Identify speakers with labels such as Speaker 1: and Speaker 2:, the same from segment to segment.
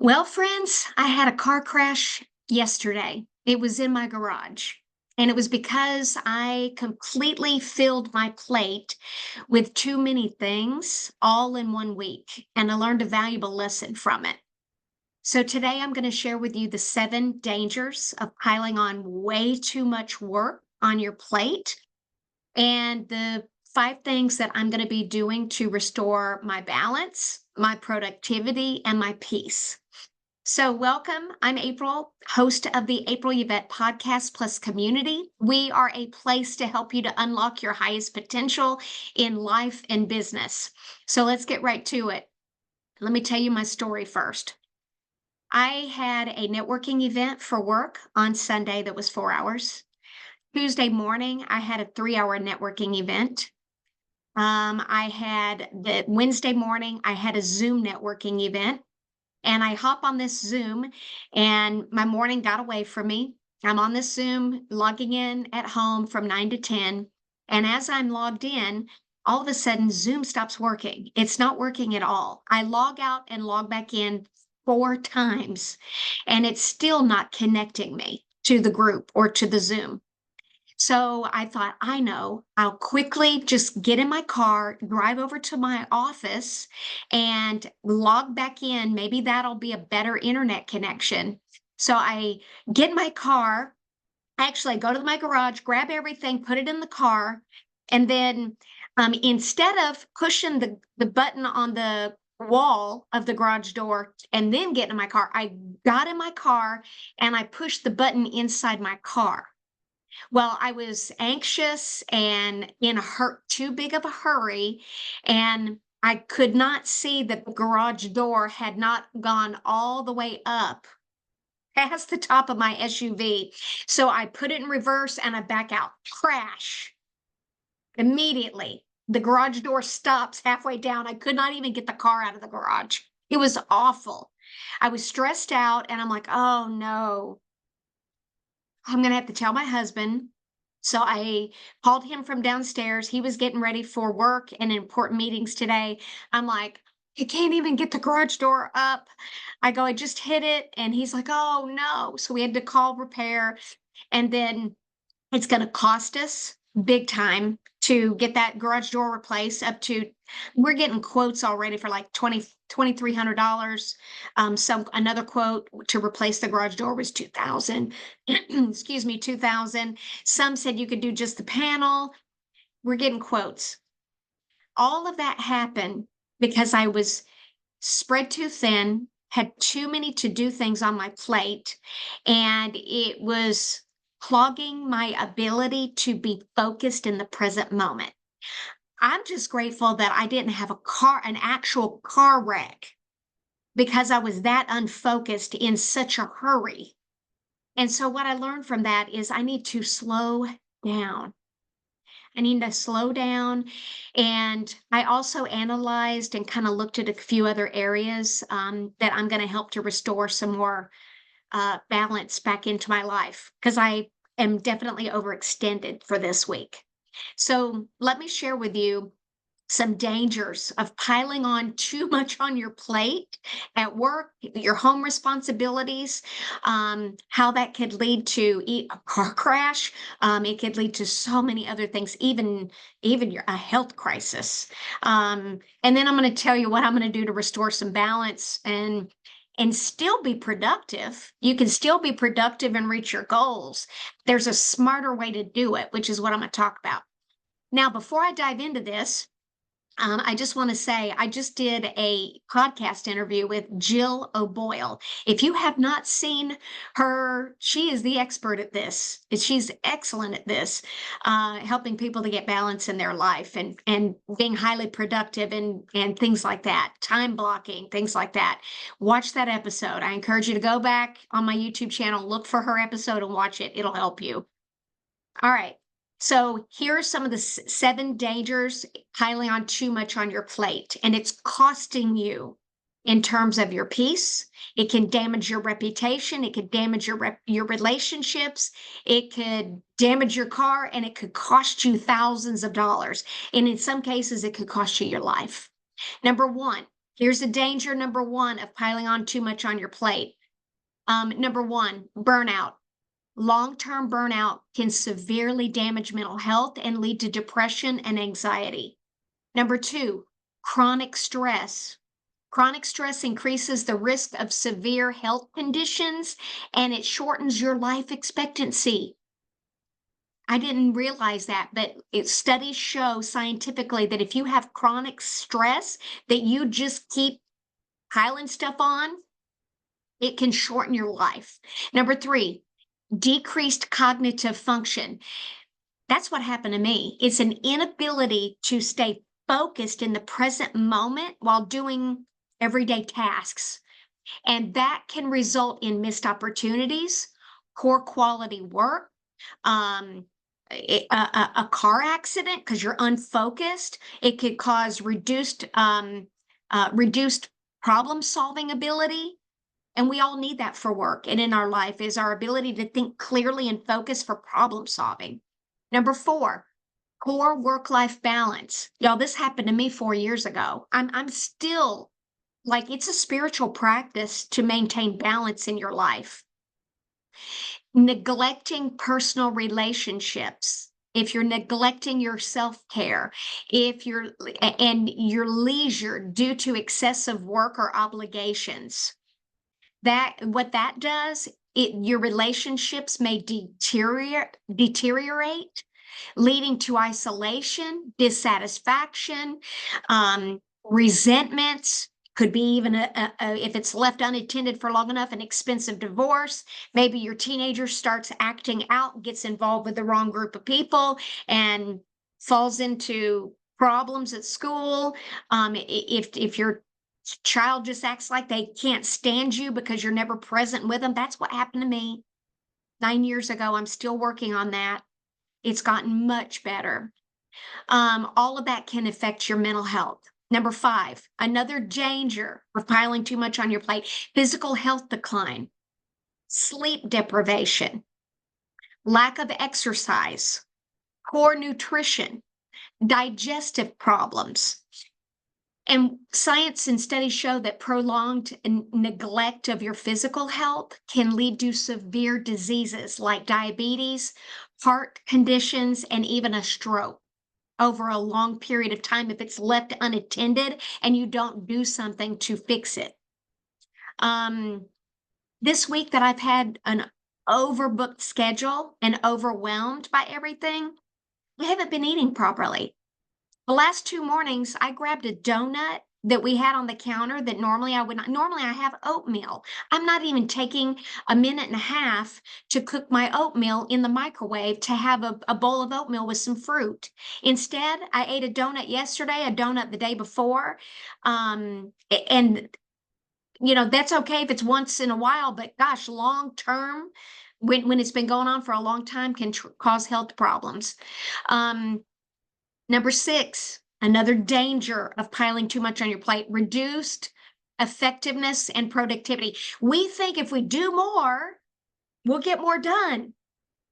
Speaker 1: Well, friends, I had a car crash yesterday. It was in my garage. And it was because I completely filled my plate with too many things all in one week. And I learned a valuable lesson from it. So today I'm going to share with you the 7 dangers of piling on way too much work on your plate and the 5 things that I'm going to be doing to restore my balance, my productivity, and my peace. So, welcome. I'm April, host of the April Yvette Podcast Plus community. We are a place to help you to unlock your highest potential in life and business. So, let's get right to it. Let me tell you my story first. I had a networking event for work on Sunday that was 4 hours. Tuesday morning, I had a 3 hour networking event. I had the Wednesday morning, I had a Zoom networking event. And I hop on this Zoom, and my morning got away from me. I'm on this Zoom, logging in at home from 9 to 10. And as I'm logged in, all of a sudden, Zoom stops working. It's not working at all. I log out and log back in 4 times, and it's still not connecting me to the group or to the Zoom. So I thought, I know, I'll quickly just get in my car, drive over to my office, and log back in. Maybe that'll be a better internet connection. So I get in my car. Actually, I go to my garage, grab everything, put it in the car, and then instead of pushing the button on the wall of the garage door and then get in my car, I got in my car and I pushed the button inside my car. Well, I was anxious and in a too big of a hurry, and I could not see that the garage door had not gone all the way up past the top of my SUV. So I put it in reverse and I back out. Crash. Immediately. The garage door stops halfway down. I could not even get the car out of the garage. It was awful. I was stressed out and I'm like, oh no, I'm going to have to tell my husband. So I called him from downstairs. He was getting ready for work and important meetings today. I'm like, I can't even get the garage door up. I go, I just hit it. And he's like, oh no. So we had to call repair. And then it's going to cost us big time to get that garage door replaced up to, we're getting quotes already for like $2,300. Some another quote to replace the garage door was 2,000. Excuse me, 2,000. Some said you could do just the panel. We're getting quotes. All of that happened because I was spread too thin, had too many to do things on my plate, and it was clogging my ability to be focused in the present moment. I'm just grateful that I didn't have an actual car wreck because I was that unfocused in such a hurry. And so what I learned from that is I need to slow down. I need to slow down. And I also analyzed and kind of looked at a few other areas that I'm going to help to restore some more balance back into my life because I am definitely overextended for this week. So let me share with you some dangers of piling on too much on your plate at work, your home responsibilities, how that could lead to a car crash. It could lead to so many other things, even a health crisis. And then I'm going to tell you what I'm going to do to restore some balance and still be productive. You can still be productive and reach your goals. There's a smarter way to do it, which is what I'm going to talk about. Now, before I dive into this, I just want to say I just did a podcast interview with Jill O'Boyle. If you have not seen her, she is the expert at this. She's excellent at this, helping people to get balance in their life and being highly productive and things like that, time blocking, things like that. Watch that episode. I encourage you to go back on my YouTube channel, look for her episode and watch it. It'll help you. All right. So here are some of the 7 dangers piling on too much on your plate, and it's costing you in terms of your peace. It can damage your reputation. It could damage your relationships. It could damage your car, and it could cost you thousands of dollars. And in some cases, it could cost you your life. Number one, Here's the danger number one of piling on too much on your plate. Number one, burnout. Long-term burnout can severely damage mental health and lead to depression and anxiety. Number two, chronic stress. Chronic stress increases the risk of severe health conditions and it shortens your life expectancy. I didn't realize that, but studies show scientifically that if you have chronic stress that you just keep piling stuff on, it can shorten your life. Number three, decreased cognitive function. That's what happened to me. It's an inability to stay focused in the present moment while doing everyday tasks. And that can result in missed opportunities, poor quality work, um, a car accident because you're unfocused. It could cause reduced problem solving ability. And we all need that for work and in our life is our ability to think clearly and focus for problem solving. Number four, poor work-life balance. Y'all, this happened to me 4 years ago. I'm still like it's a spiritual practice to maintain balance in your life. Neglecting personal relationships. If you're neglecting your self-care, if you're and your leisure due to excessive work or obligations, that what that does, your relationships may deteriorate, leading to isolation, dissatisfaction, resentments, could be even if it's left unattended for long enough, an expensive divorce. Maybe your teenager starts acting out, gets involved with the wrong group of people, and falls into problems at school. If your child just acts like they can't stand you because you're never present with them, that's what happened to me 9 years ago. I'm still working on that. It's gotten much better. All of that can affect your mental health. Number five, another danger of piling too much on your plate, physical health decline, sleep deprivation, lack of exercise, poor nutrition, digestive problems. And science and studies show that prolonged neglect of your physical health can lead to severe diseases like diabetes, heart conditions, and even a stroke over a long period of time if it's left unattended and you don't do something to fix it. This week that I've had an overbooked schedule and overwhelmed by everything, I haven't been eating properly. The last 2 mornings, I grabbed a donut that we had on the counter that normally I would not. Normally, I have oatmeal. I'm not even taking a minute and a half to cook my oatmeal in the microwave to have a bowl of oatmeal with some fruit. Instead, I ate a donut yesterday, a donut the day before. And, that's okay if it's once in a while, but gosh, long term, when it's been going on for a long time, can cause health problems. Number six, another danger of piling too much on your plate, reduced effectiveness and productivity. We think if we do more, we'll get more done.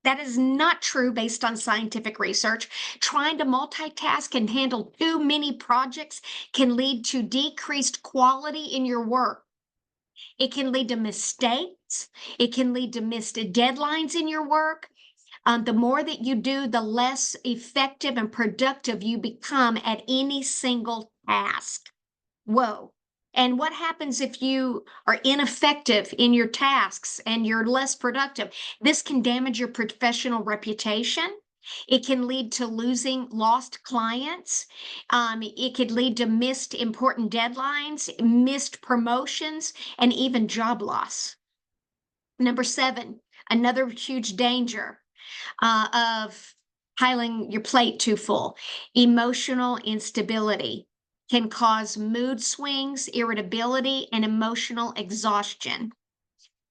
Speaker 1: That is not true based on scientific research. Trying to multitask and handle too many projects can lead to decreased quality in your work. It can lead to mistakes. It can lead to missed deadlines in your work. The more that you do, the less effective and productive you become at any single task. Whoa. And what happens if you are ineffective in your tasks and you're less productive? This can damage your professional reputation. It can lead to losing lost clients. It could lead to missed important deadlines, missed promotions, and even job loss. Number seven, another huge danger of piling your plate too full. Emotional instability can cause mood swings, irritability, and emotional exhaustion.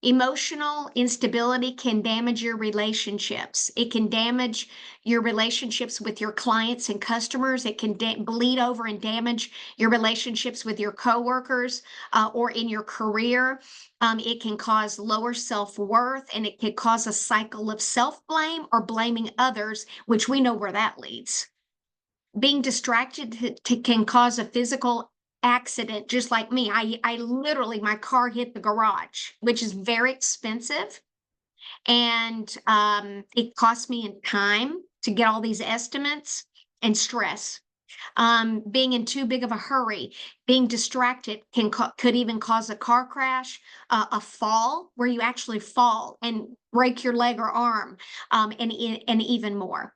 Speaker 1: Emotional instability can damage your relationships. It can damage your relationships with your clients and customers. It can bleed over and damage your relationships with your coworkers or in your career. It can cause lower self-worth and it can cause a cycle of self-blame or blaming others, which we know where that leads. Being distracted can cause a physical accident just like me. I literally, my car hit the garage, which is very expensive. And it cost me in time to get all these estimates and stress. Being in too big of a hurry, being distracted could even cause a car crash, a fall where you actually fall and break your leg or arm, and even more.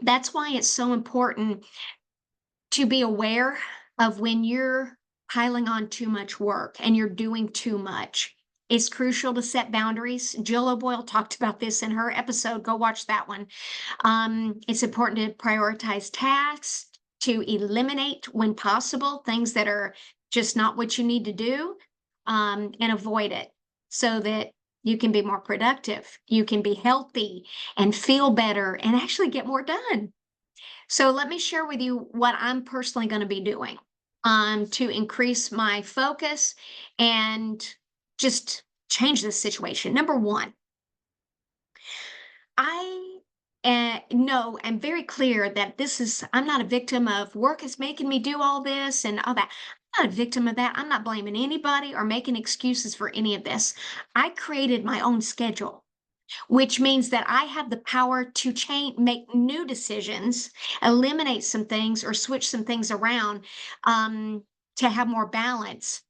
Speaker 1: That's why it's so important to be aware of when you're piling on too much work and you're doing too much. It's crucial to set boundaries. Jill O'Boyle talked about this in her episode. Go watch that one. It's important to prioritize tasks, to eliminate when possible things that are just not what you need to do, and avoid it so that you can be more productive, you can be healthy and feel better and actually get more done. So let me share with you what I'm personally going to be doing to increase my focus and just change this situation. Number one, I know I'm very clear that I'm not a victim of work is making me do all this and all that. I'm not a victim of that. I'm not blaming anybody or making excuses for any of this. I created my own schedule, which means that I have the power to change, make new decisions, eliminate some things or switch some things around, to have more balance.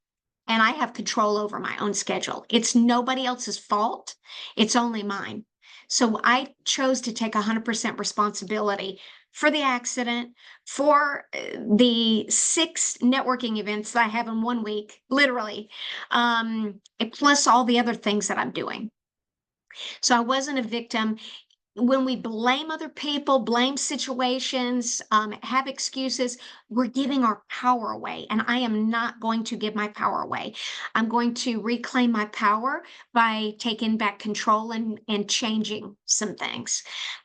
Speaker 1: And I have control over my own schedule. It's nobody else's fault. It's only mine. So I chose to take 100% responsibility for the accident, for the 6 networking events that I have in 1 week, literally, plus all the other things that I'm doing. So I wasn't a victim. When we blame other people, blame situations, have excuses, we're giving our power away. And I am not going to give my power away. I'm going to reclaim my power by taking back control and changing some things.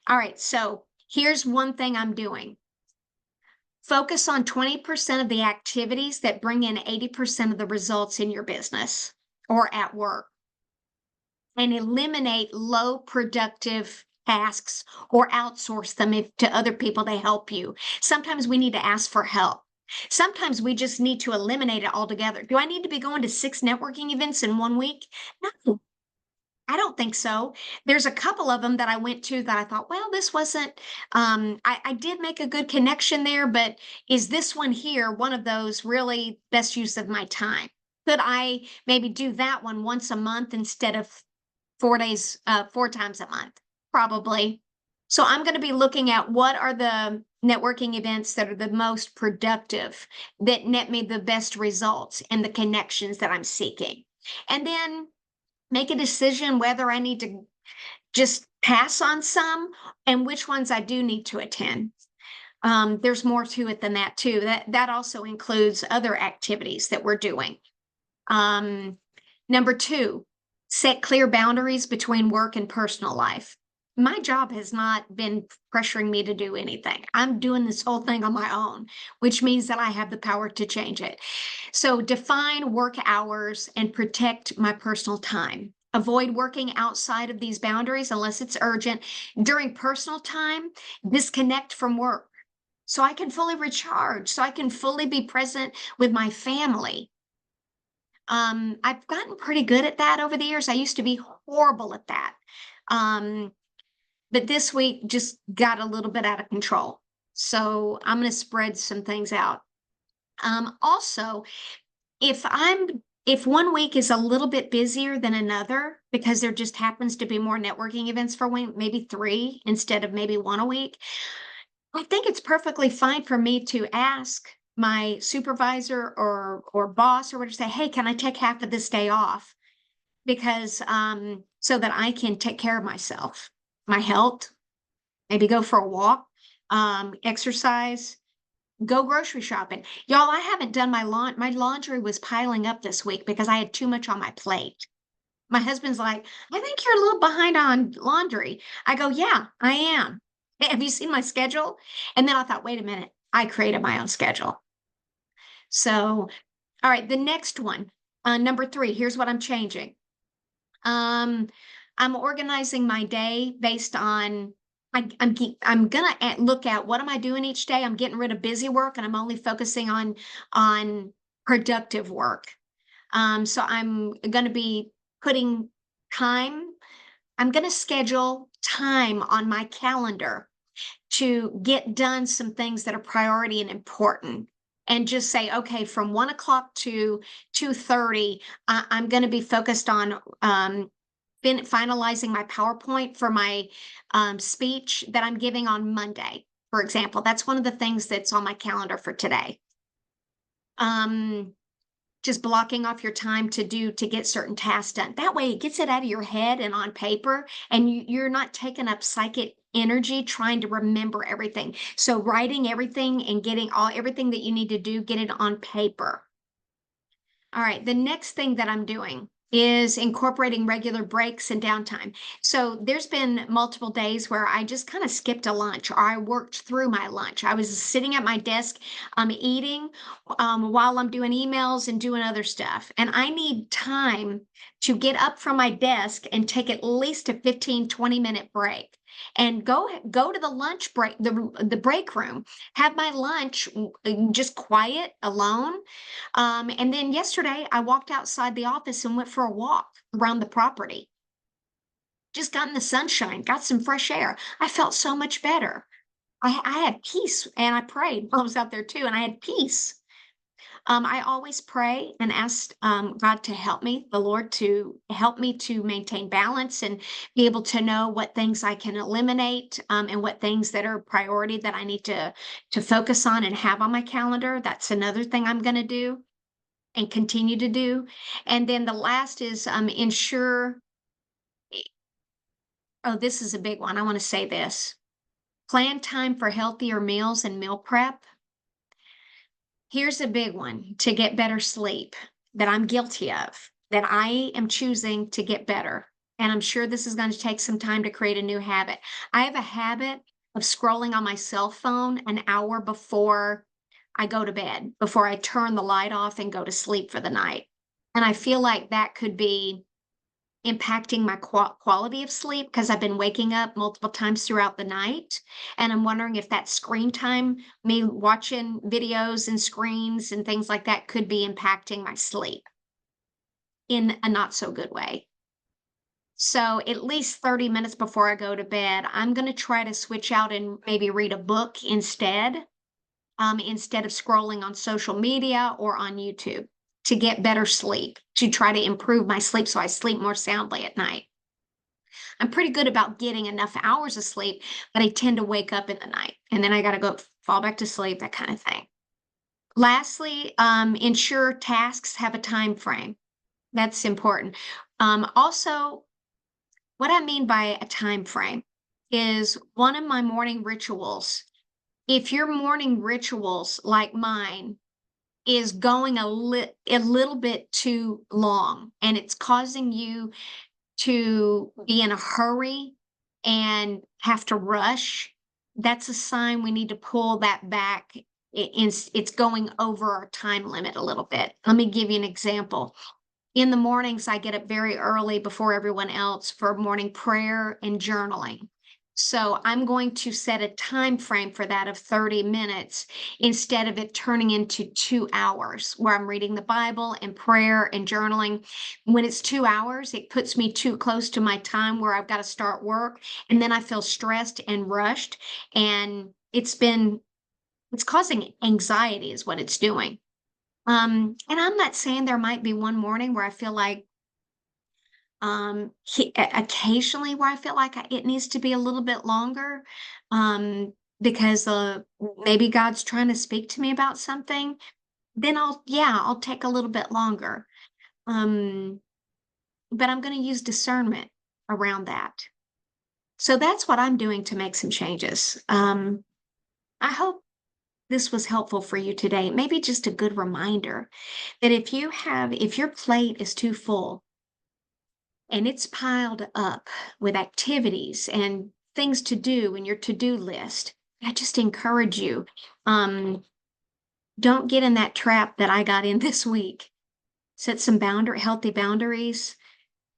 Speaker 1: All right. So here's one thing I'm doing. Focus on 20% of the activities that bring in 80% of the results in your business or at work, and eliminate low productive tasks or outsource them to other people to help you. Sometimes we need to ask for help. Sometimes we just need to eliminate it altogether. Do I need to be going to 6 networking events in 1 week? No, I don't think so. There's a couple of them that I went to that I thought, well, this wasn't, I did make a good connection there, but is this one here one of those really best use of my time? Could I maybe do that one once a month instead of 4 days, 4 times a month? Probably. So I'm going to be looking at what are the networking events that are the most productive, that net me the best results and the connections that I'm seeking. And then make a decision whether I need to just pass on some and which ones I do need to attend. There's more to it than that too. That also includes other activities that we're doing. Number 2, set clear boundaries between work and personal life. My job has not been pressuring me to do anything. I'm doing this whole thing on my own, which means that I have the power to change it. So define work hours and protect my personal time. Avoid working outside of these boundaries unless it's urgent. During personal time, disconnect from work so I can fully recharge, so I can fully be present with my family. I've gotten pretty good at that over the years. I used to be horrible at that. Um, but this week just got a little bit out of control. So I'm going to spread some things out. Also, if 1 week is a little bit busier than another because there just happens to be more networking events for one, maybe 3 instead of maybe 1 a week, I think it's perfectly fine for me to ask my supervisor or boss or whatever, say, hey, can I take half of this day off? Because so that I can take care of myself, my health, maybe go for a walk, exercise, go grocery shopping. Y'all, I haven't done my laundry was piling up this week because I had too much on my plate. My husband's like, I think you're a little behind on laundry. I go, yeah, I am. Have you seen my schedule? And then I thought, wait a minute, I created my own schedule. So, all right, the next one, number 3, here's what I'm changing. I'm organizing my day based on I'm gonna look at what am I doing each day. I'm getting rid of busy work and I'm only focusing on productive work. So I'm going to be putting time, I'm going to schedule time on my calendar to get done some things that are priority and important. And just say, okay, from 1 o'clock to 2:30, I'm going to be focused on finalizing my PowerPoint for my speech that I'm giving on Monday, for example. That's one of the things that's on my calendar for today. Um, just blocking off your time to get certain tasks done. That way it gets it out of your head and on paper, and you're not taking up psychic energy trying to remember everything. So writing everything and getting everything that you need to do, get it on paper. All right, the next thing that I'm doing is incorporating regular breaks and downtime. So there's been multiple days where I just kind of skipped a lunch or I worked through my lunch. I was sitting at my desk, eating while I'm doing emails and doing other stuff. And I need time to get up from my desk and take at least a 15, 20-minute break and go to the lunch break, the break room, have my lunch just quiet, alone. And then yesterday, I walked outside the office and went for a walk around the property. Just got in the sunshine, got some fresh air. I felt so much better. I had peace and I prayed while I was out there too, and I had peace. I always pray and ask God to help me, the Lord to help me to maintain balance and be able to know what things I can eliminate and what things that are priority that I need to focus on and have on my calendar. That's another thing I'm going to do and continue to do. And then the last is ensure, oh, this is a big one. I want to say this. Plan time for healthier meals and meal prep. Here's a big one to get better sleep that I'm guilty of, that I am choosing to get better. And I'm sure this is going to take some time to create a new habit. I have a habit of scrolling on my cell phone an hour before I go to bed, before I turn the light off and go to sleep for the night. And I feel like that could be impacting my quality of sleep because I've been waking up multiple times throughout the night. And I'm wondering if that screen time, me watching videos and screens and things like that, could be impacting my sleep in a not so good way. So at least 30 minutes before I go to bed, I'm going to try to switch out and maybe read a book instead of scrolling on social media or on YouTube to get better sleep, to try to improve my sleep so I sleep more soundly at night. I'm pretty good about getting enough hours of sleep, but I tend to wake up in the night and then I got to go fall back to sleep, that kind of thing. Lastly, ensure tasks have a time frame. That's important. Also, what I mean by a time frame is one of my morning rituals. If your morning rituals, like mine, is going a little bit too long and it's causing you to be in a hurry and have to rush, that's a sign we need to pull that back. It's going over our time limit a little bit. Let me give you an example. In the mornings, I get up very early before everyone else for morning prayer and journaling. So I'm going to set a time frame for that of 30 minutes instead of it turning into 2 hours where I'm reading the Bible and prayer and journaling. When it's 2 hours, it puts me too close to my time where I've got to start work. And then I feel stressed and rushed. And it's causing anxiety is what it's doing. And I'm not saying there might be one morning where I feel like occasionally where I feel like it needs to be a little bit longer, because maybe God's trying to speak to me about something. Then I'll take a little bit longer. Um, but I'm going to use discernment around that. So that's what I'm doing to make some changes. I hope this was helpful for you today. Maybe just a good reminder that if your plate is too full, and it's piled up with activities and things to do in your to-do list, I just encourage you, don't get in that trap that I got in this week. Set some healthy boundaries.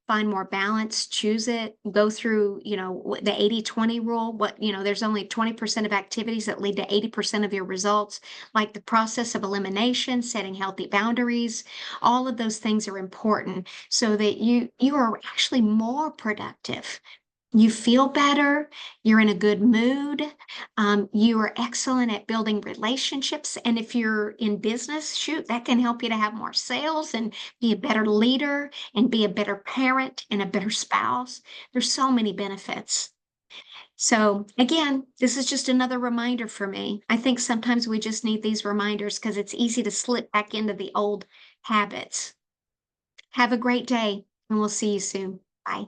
Speaker 1: find more balance, choose it, go through, the 80-20 rule. There's only 20% of activities that lead to 80% of your results, like the process of elimination, setting healthy boundaries. All of those things are important so that you are actually more productive. You feel better, you're in a good mood, you are excellent at building relationships. And if you're in business, shoot, that can help you to have more sales and be a better leader and be a better parent and a better spouse. There's so many benefits. So, again, this is just another reminder for me. I think sometimes we just need these reminders because it's easy to slip back into the old habits. Have a great day, and we'll see you soon. Bye.